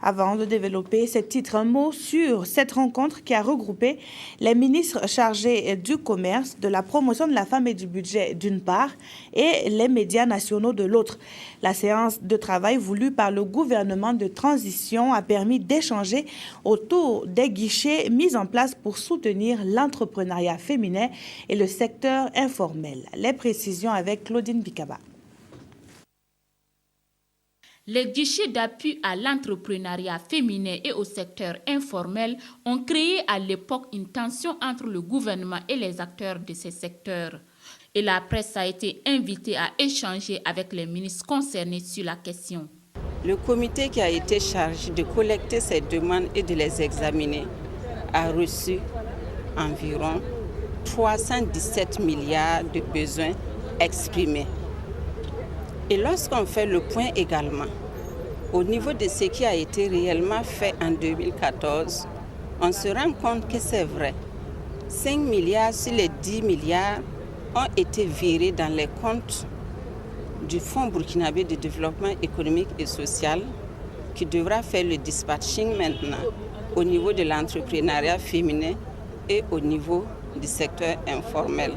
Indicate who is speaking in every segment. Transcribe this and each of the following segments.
Speaker 1: Avant de développer ce titre, un mot sur cette rencontre qui a regroupé les ministres chargés du commerce, de la promotion de la femme et du budget d'une part et les médias nationaux de l'autre. La séance de travail voulue par le gouvernement de transition a permis d'échanger autour des guichets mis en place pour soutenir l'entrepreneuriat féminin et le secteur informel. Les précisions avec Claudine Bikaba.
Speaker 2: Les guichets d'appui à l'entrepreneuriat féminin et au secteur informel ont créé à l'époque une tension entre le gouvernement et les acteurs de ces secteurs. Et la presse a été invitée à échanger avec les ministres concernés sur la question.
Speaker 3: Le comité qui a été chargé de collecter ces demandes et de les examiner a reçu environ 317 milliards de besoins exprimés. Et lorsqu'on fait le point également, au niveau de ce qui a été réellement fait en 2014, on se rend compte que c'est vrai. 5 milliards sur les 10 milliards ont été virés dans les comptes du Fonds burkinabé de développement économique et social qui devra faire le dispatching maintenant au niveau de l'entrepreneuriat féminin et au niveau du secteur informel.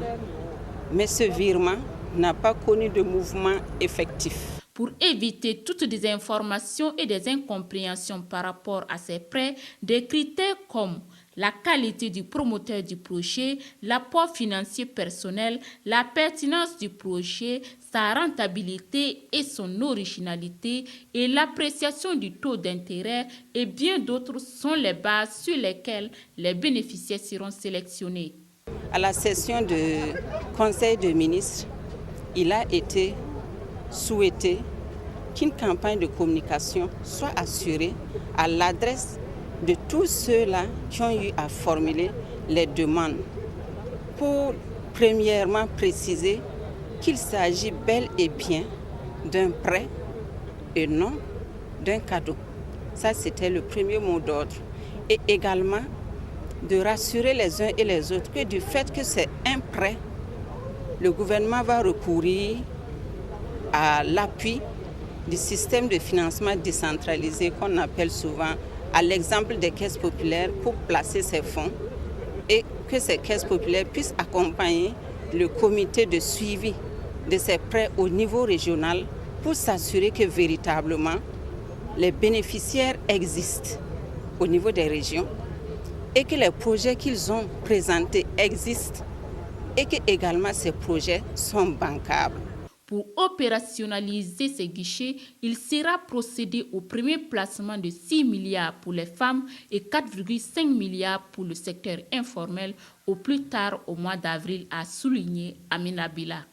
Speaker 3: Mais ce virement n'a pas connu de mouvement effectif.
Speaker 2: Pour éviter toute désinformation et des incompréhensions par rapport à ces prêts, des critères comme la qualité du promoteur du projet, l'apport financier personnel, la pertinence du projet, sa rentabilité et son originalité et l'appréciation du taux d'intérêt et bien d'autres sont les bases sur lesquelles les bénéficiaires seront sélectionnés.
Speaker 3: À la session du Conseil des ministres, il a été souhaité qu'une campagne de communication soit assurée à l'adresse de tous ceux-là qui ont eu à formuler les demandes pour premièrement préciser qu'il s'agit bel et bien d'un prêt et non d'un cadeau. Ça, c'était le premier mot d'ordre. Et également de rassurer les uns et les autres que du fait que c'est un prêt, le gouvernement va recourir à l'appui du système de financement décentralisé qu'on appelle souvent à l'exemple des caisses populaires pour placer ces fonds et que ces caisses populaires puissent accompagner le comité de suivi de ces prêts au niveau régional pour s'assurer que véritablement les bénéficiaires existent au niveau des régions et que les projets qu'ils ont présentés existent et que également ces projets sont bancables.
Speaker 2: Pour opérationnaliser ces guichets, il sera procédé au premier placement de 6 milliards pour les femmes et 4,5 milliards pour le secteur informel au plus tard au mois d'avril, a souligné Amina Bila.